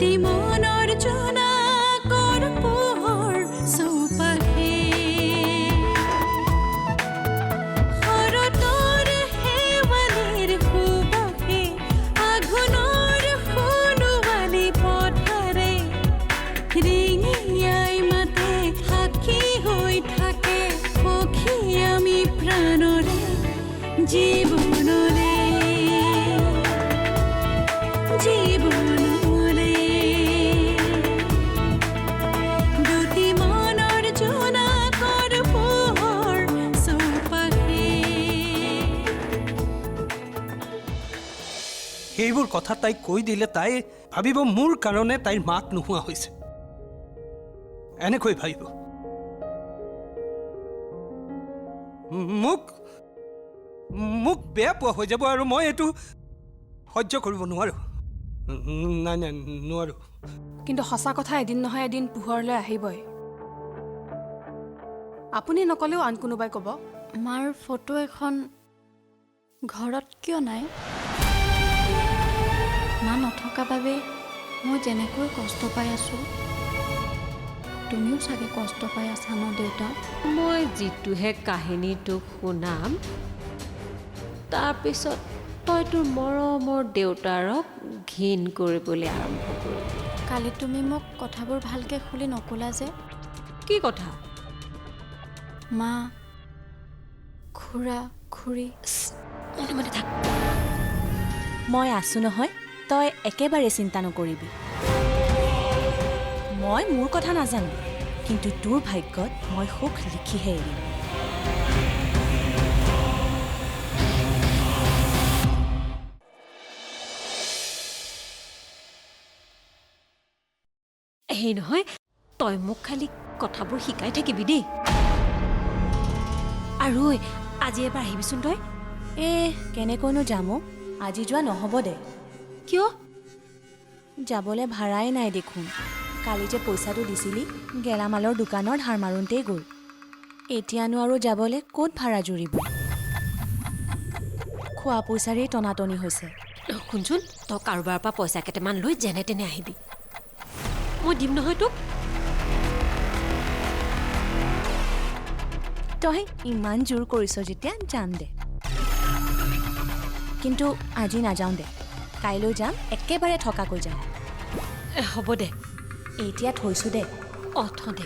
দুটি মনৰ জোনাকৰ পোহৰ চৌপাশে শৰতৰ শেৱালিৰ সুবাসে আঘোণৰ সোণোৱালী পথাৰে ৰিঙিয়াই মাতে সাক্ষী হৈ থাকে সখী আমি প্ৰাণৰে জীৱনলে জীৱনলে দুটি মনৰ জোনাকৰ পোহৰ চৌপাশে সেইবোৰ কথা তাইক কৈ দিলে তাই ভাবিব মোৰ কাৰণে তাইৰ মাত নোহোৱা হৈছে এনেকৈ ভাবিব মোক মোক বেয়া পোৱা হৈ যাব আৰু মই এইটো সহ্য কৰিব নোৱাৰো নাই নাই নোৱাৰো কিন্তু সঁচা কথা এদিন নহয় এদিন পোহৰলৈ আহিবই আপুনি নকলেও আন কোনোবাই ক'ব মাৰ ফটো এখন ঘৰত কিয় নাই মা নথকা বাবে মই যেনেকৈ কষ্ট পাই আছো তুমিও চাগে কষ্ট পাই আছা ন দেউতা মই যিটোহে কাহিনী তোক শুনাম তাৰপিছত তই তোৰ মৰমৰ দেউতাৰক ঘিণ কৰিবলৈ আৰম্ভ কৰিবি কালি তুমি মোক কথাবোৰ ভালকৈ খুলি নকলা যে কি কথা মা খুৰা খুৰী মনে মনে থাক মই আছো নহয় তই একেবাৰে চিন্তা নকৰিবি মই মোৰ কথা নাজানো কিন্তু তোৰ ভাগ্যত মই সুখ লিখিহে এৰিম সেই নহয় তই মোক খালি কথাবোৰ শিকাই থাকিবি দেই আৰু আজি এবাৰ আহিবিচোন তই কেনেকৈনো যাম আজি যোৱা নহ'ব দে কিয় যাবলৈ ভাড়াই নাই দেখোন কালি যে পইচাটো দিছিলি গেলামালৰ দোকানৰ ধাৰ মাৰোঁতেই গ'ল এতিয়ানো আৰু যাবলৈ ক'ত ভাড়া জুৰিব খোৱা পইচাৰেই টনাটনি হৈছে শুনচোন তই কাৰোবাৰ পৰা পইচা কেইটামান লৈ যেনে তেনে আহিবি মই দিম নহয় তোক তই ইমান জোৰ কৰিছ যেতিয়া যাম দে কিন্তু আজি নাযাওঁ দে কাইলৈ যাম একেবাৰে থকাকৈ যাম হ'ব দে এতিয়া থৈছোঁ দে থ দে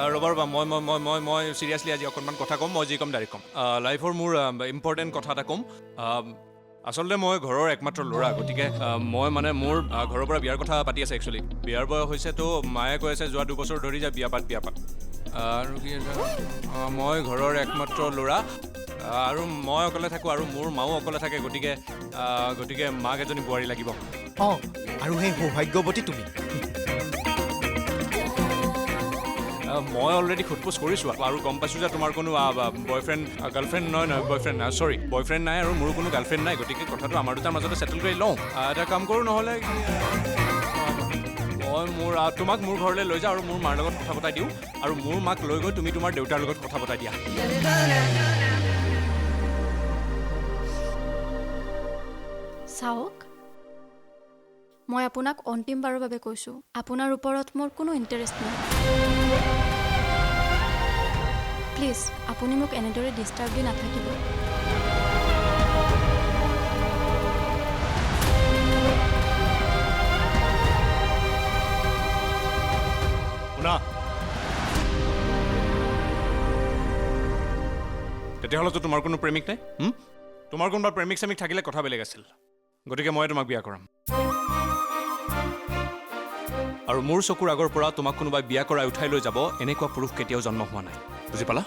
ৰ'বা ৰ'বা মই চিৰিয়াছলি আজি অকণমান কথা ক'ম মই যি ক'ম ডাইৰেক্ট ক'ম লাইফৰ মোৰ ইম্পৰ্টেণ্ট কথা এটা ক'ম আচলতে মই ঘৰৰ একমাত্ৰ ল'ৰা গতিকে মই মানে মোৰ ঘৰৰ পৰা বিয়াৰ কথা পাতি আছে একচুৱেলি বিয়াৰ বয়স হৈছে তো মায়ে কৈ আছে যোৱা 2 বছৰ ধৰি যে বিয়া পাত আৰু কি মই ঘৰৰ একমাত্ৰ ল'ৰা আৰু মই অকলে থাকোঁ আৰু মোৰ মাও অকলে থাকে গতিকে মাক এজনী বোৱাৰী লাগিব অঁ আৰু সেই সৌভাগ্যৱতী তুমি মই অলৰেডি সোধপোছ কৰিছোঁ আৰু গম পাইছোঁ যে তোমাৰ কোনো বয়ফ্ৰেণ্ড গাৰ্লফ্ৰেণ্ড নহয় বয়ফ্ৰেণ্ড নাই আৰু মোৰো কোনো গাৰ্লফ্ৰেণ্ড নাই গতিকে কথাটো আমাৰ দুটাৰ মাজতে ছেটেল কৰি লওঁ এটা কাম কৰোঁ নহ'লে মই তোমাক মোৰ ঘৰলৈ লৈ যাওঁ আৰু মোৰ মাৰ লগত কথা পতাই দিওঁ আৰু মোৰ মাক লৈ গৈ তুমি তোমাৰ দেউতাৰ লগত কথা পতাই দিয়া চাওক মই আপোনাক অন্তিমবাৰৰ বাবে কৈছোঁ আপোনাৰ ওপৰত মোৰ কোনো ইণ্টাৰেষ্ট নাই প্লিজ আপুনি মোক এনেদৰে ডিষ্টাৰ্ব দি নাথাকিব শুনা তেতিয়াহ'লেতো তোমাৰ কোনো প্ৰেমিক নাই তোমাৰ কোনোবা প্ৰেমিক চেমিক থাকিলে কথা বেলেগ আছিল গতিকে মই তোমাক বিয়া কৰাম আৰু মোৰ চকুৰ আগৰ পৰা তোমাক কোনোবাই বিয়া কৰাই উঠাই লৈ যাব এনেকুৱা পুৰুষ কেতিয়াও জন্ম হোৱা নাই বুজি পালা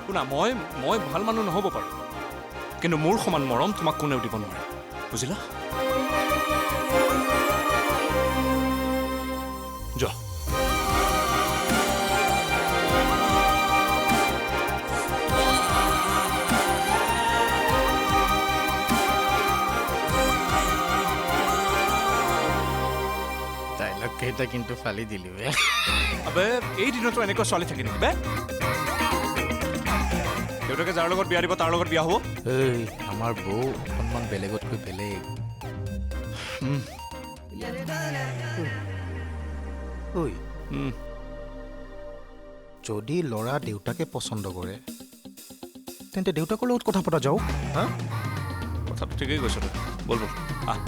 শুনা মই ভাল মানুহ নহ'ব পাৰোঁ কিন্তু মোৰ সমান মৰম তোমাক কোনেও দিব নোৱাৰে বুজিলা যোৱা কেইটা কিন্তু ফালি দিলি আবে এই দিনতো এনেকুৱা ছোৱালী থাকে নেকি বে দেউতাকে যাৰ লগত বিয়া দিব তাৰ লগত বিয়া হ'ব এই আমাৰ বৌ অকণমান বেলেগতকৈ বেলেগ ঐ যদি ল'ৰা দেউতাকে পচন্দ কৰে তেন্তে দেউতাকৰ লগত কথা পতা যাওক হা কথাটো ঠিকেই কৈছ তই বল আহ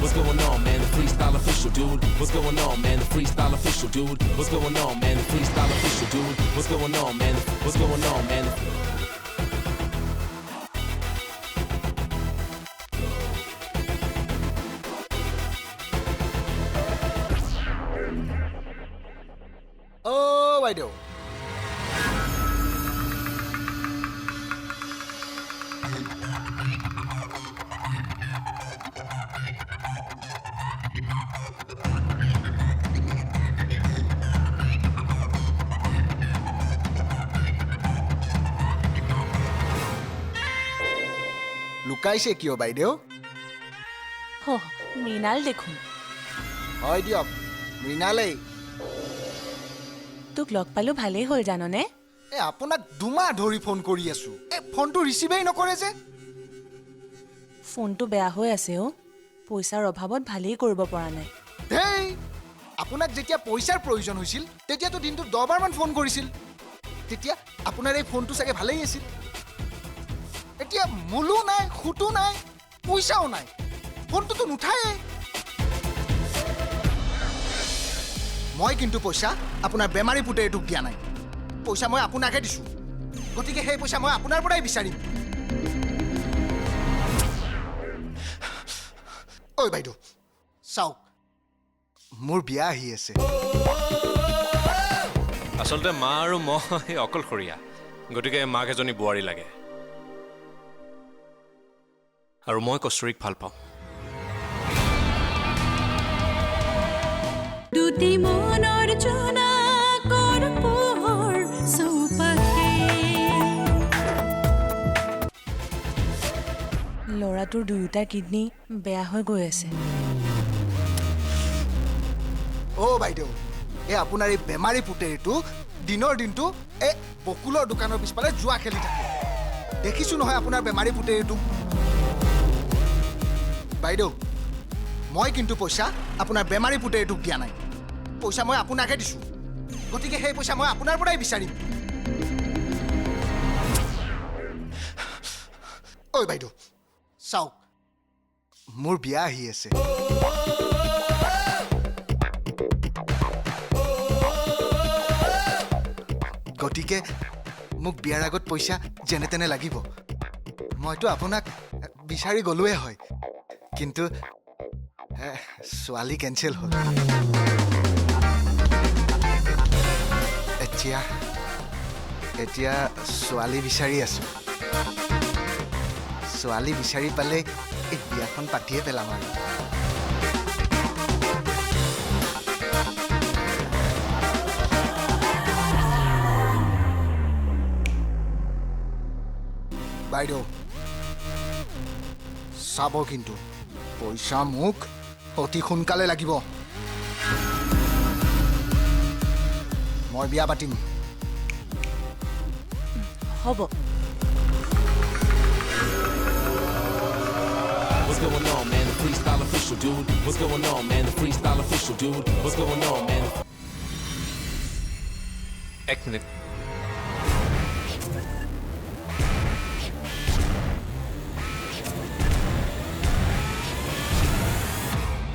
What's going on, man? The freestyle official, dude. What's going on, man? The freestyle official, dude. What's going on, man? The freestyle official, dude. What's going on, man? What's going on, man? Oh, বাইদেউ লুকাইছে কিয় বাইদেউ মৃণাল দেখোন হয় দিয়ক মৃণালেই তোক লগ পালোঁ ভালেই হ'ল জাননে আপোনাক 2 মাহ ধৰি ফোন কৰি আছোঁ ফোনটো ৰিচিভেই নকৰে যে ফোনটো বেয়া হৈ আছে পইচাৰ অভাৱত ভালেই কৰিব পৰা নাই হেই আপোনাক যেতিয়া পইচাৰ প্ৰয়োজন হৈছিল তেতিয়াতো দিনটোত 10 বাৰমান ফোন কৰিছিল তেতিয়া আপোনাৰ এই ফোনটো চাগে ভালেই আছিল এতিয়া মূলো নাই খুটো নাই পইচাও নাই ফোনটোতো নুঠায়ে মই কিন্তু পইচা আপোনাৰ বেমাৰী পুতেৰটোক দিয়া নাই পইচা মই আপোনাকে দিছোঁ গতিকে সেই পইচা মই আপোনাৰ পৰাই বিচাৰিম ঐ বাইদেউ চাওক মোৰ বিয়া আহি আছে আচলতে মা আৰু মই অকলশৰীয়া গতিকে মাক এজনী বোৱাৰী লাগে আৰু মই কষ্টৰীক ভাল পাওঁ দুটি মনৰ জোনাকৰ পোহৰ চৌপাশে ল'ৰাটোৰ দুয়োটা কিডনী বেয়া হৈ গৈ আছে বাইদেউ আপোনাৰ এই বেমাৰী পুতেৰটো দিনৰ দিনটো এই বকুলৰ দোকানৰ পিছফালে জুৱা খেলি থাকে দেখিছোঁ নহয় আপোনাৰ বেমাৰী পুতেৰটো বাইদেউ মই কিন্তু পইচা আপোনাৰ বেমাৰী পুতেৰটোক দিয়া নাই পইচা মই আপোনাকে দিছোঁ গতিকে সেই পইচা মই আপোনাৰ পৰাই বিচাৰিম বাইদেউ চাওক মোৰ বিয়া আহি আছে গতিকে মোক বিয়াৰ আগত পইচা যেনে তেনে লাগিব মইতো আপোনাক বিচাৰি গলোৱে হয় কিন্তু ছোৱালী কেঞ্চেল হ'ল এতিয়া ছোৱালী বিচাৰি আছো ছোৱালী বিচাৰি পালে এই বিয়াখন পাতিয়ে পেলাম আৰু বাইদেউ চাব কিন্তু পইচা মোক অতি সোনকালে লাগিব মই বিয়া পাতিম হ'ব What's going on, man? The freestyle official, dude. What's going on, man? The freestyle official, dude. What's going on, man? এক মিনিট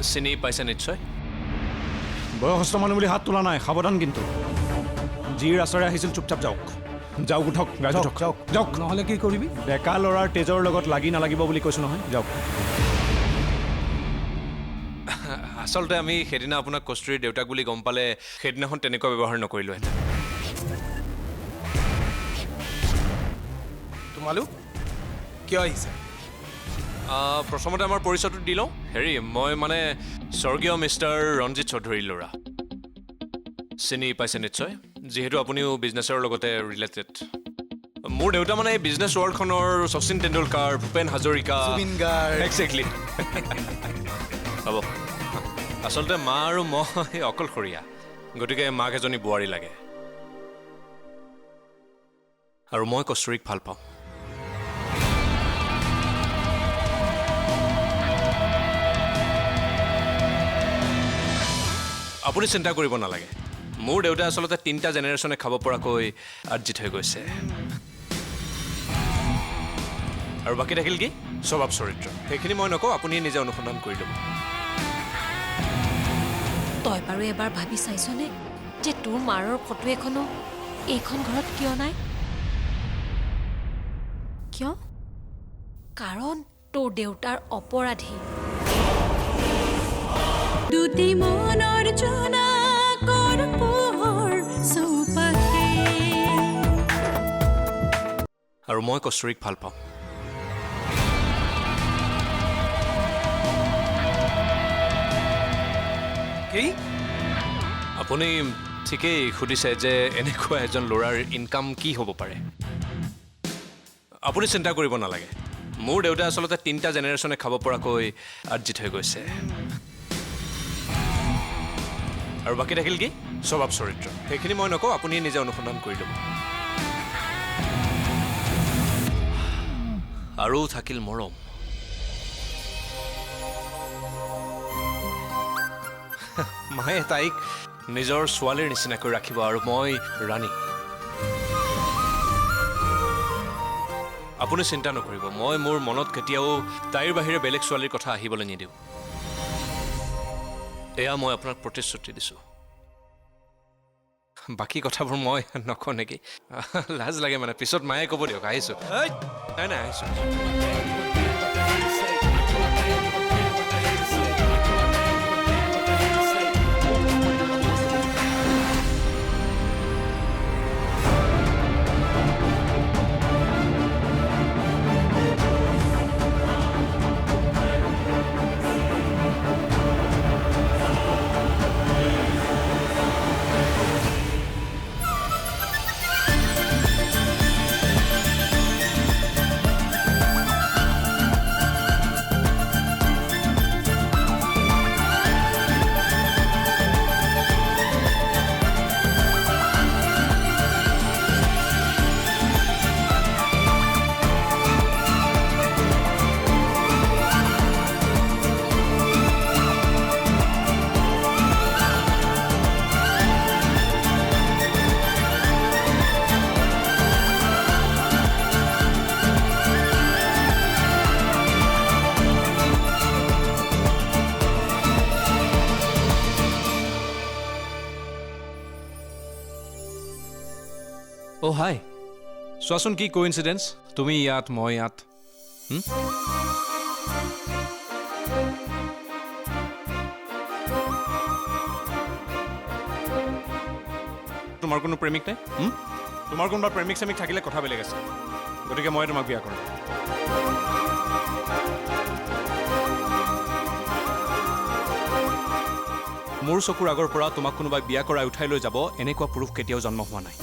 চিনি পাইছে নিশ্চয় বয়সস্থ মানুহ বুলি হাত তোলা নাই সাৱধান কিন্তু যি ৰাস্তাৰে আহিছিল চুপচাপ যাওক যাওক উঠক গাড়ী উঠক যাওক যাওক নহ'লে কি কৰিবি ডেকা ল'ৰাৰ তেজৰ লগত লাগি নালাগিব বুলি কৈছোঁ নহয় যাওক আচলতে আমি সেইদিনা আপোনাক কস্তুৰীৰ দেউতাক বুলি গম পালে সেইদিনাখন তেনেকুৱা ব্যৱহাৰ নকৰিলোহেঁতেন তোমালোক কিয় আহিছে প্ৰথমতে আমাৰ পৰিচয়টো দি লওঁ হেৰি মই মানে স্বৰ্গীয় মিষ্টাৰ ৰঞ্জিত চৌধুৰীৰ ল'ৰা চিনি পাইছে নিশ্চয় যিহেতু আপুনিও বিজনেছৰ লগতে ৰিলেটেড মোৰ দেউতা মানে এই বিজনেছ ৱৰ্ল্ডখনৰ শচীন তেণ্ডুলকাৰ ভূপেন হাজৰিকা একজেক্টলি হ'ব আচলতে মা আৰু মই অকলশৰীয়া গতিকে মাক এজনী বোৱাৰী লাগে আৰু মই কস্তুৰীক ভাল পাওঁ আপুনি চিন্তা কৰিব নালাগে মোৰ দেউতাই আচলতে 3টা জেনেৰেশ্যনে খাব পৰাকৈ আৰ্জিত হৈ গৈছে আৰু বাকী থাকিল কি স্বভাৱ চৰিত্ৰ সেইখিনি মই নকওঁ আপুনি নিজে অনুসন্ধান কৰি ল'ব তই বাৰু এবাৰ ভাবি চাইছনে যে তোৰ মাৰৰ ফটো এখনো এইখন ঘৰত কিয় নাই কিয় কাৰণ তোৰ দেউতাৰ অপৰাধী দুটি মনৰ জোনা কৰ পোহৰ চৌপাশে আৰু মই কস্তুৰীক ভাল পাওঁ কি আপুনি ঠিকেই সুধিছে যে এনেকুৱা এজন ল'ৰাৰ ইনকাম কি হ'ব পাৰে আপুনি চিন্তা কৰিব নালাগে মোৰ দেউতাই আচলতে 3টা জেনেৰেশ্যনে খাব পৰাকৈ আৰ্জিত হৈ গৈছে আৰু বাকী থাকিল কি স্বভাৱ চৰিত্ৰ সেইখিনি মই নকওঁ আপুনি নিজে অনুসন্ধান কৰি ল'ব আৰু থাকিল মৰম মায়ে তাইক নিজৰ ছোৱালীৰ নিচিনাকৈ ৰাখিব আৰু মই ৰাণী আপুনি চিন্তা নকৰিব মই মোৰ মনত কেতিয়াও তাইৰ বাহিৰে বেলেগ ছোৱালীৰ কথা আহিবলৈ নিদিওঁ এয়া মই আপোনাক প্ৰতিশ্ৰুতি দিছোঁ বাকী কথাবোৰ মই নকওঁ নেকি লাজ লাগে মানে পিছত মায়ে ক'ব দিয়ক আহিছোঁ নাই নাই আহিছোঁ অ' হাই চোৱাচোন কি কোইনচিডেঞ্চ তুমি ইয়াত মই ইয়াত তোমাৰ কোনো প্ৰেমিক নাই তোমাৰ কোনোবা প্ৰেমিক চেমিক থাকিলে কথা বেলেগ আছে গতিকে মই তোমাক বিয়া কৰিম মোৰ চকুৰ আগৰ পৰা তোমাক কোনোবাই বিয়া কৰাই উঠাই লৈ যাব এনেকুৱা পুৰুষ কেতিয়াও জন্ম হোৱা নাই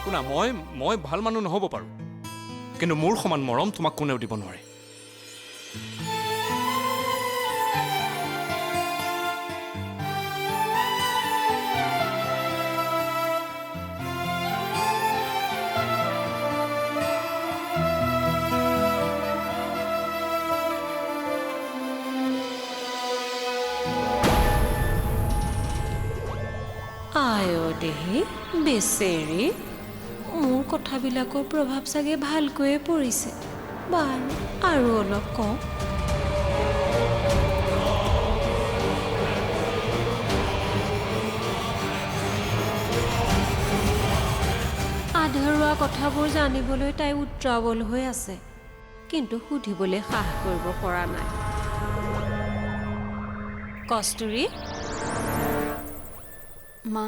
শুনা মই ভাল মানুহ নহ'ব পাৰোঁ কিন্তু মোৰ সমান মৰম তোমাক কোনেও দিব নোৱাৰে আয় দেহি বেচেৰি মোৰ কথাবিলাকৰ প্ৰভাৱ চাগে ভালকৈয়ে পৰিছে বাৰু আৰু অলপ কওঁ আধৰুৱা কথাবোৰ জানিবলৈ তাই উত্ৰাৱল হৈ আছে কিন্তু সুধিবলৈ সাহ কৰিব পৰা নাই কস্তুৰী মা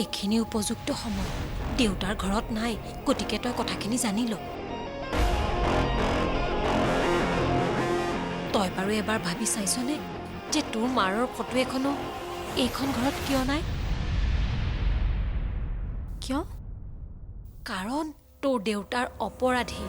এইখিনি উপযুক্ত সময় দেউতাৰ ঘৰত নাই গতিকে তই কথাখিনি জানি ল তই বাৰু এবাৰ ভাবি চাইছনে যে তোৰ মাৰৰ ফটো এখনো এইখন ঘৰত কিয় নাই কিয় কাৰণ তোৰ দেউতাৰ অপৰাধী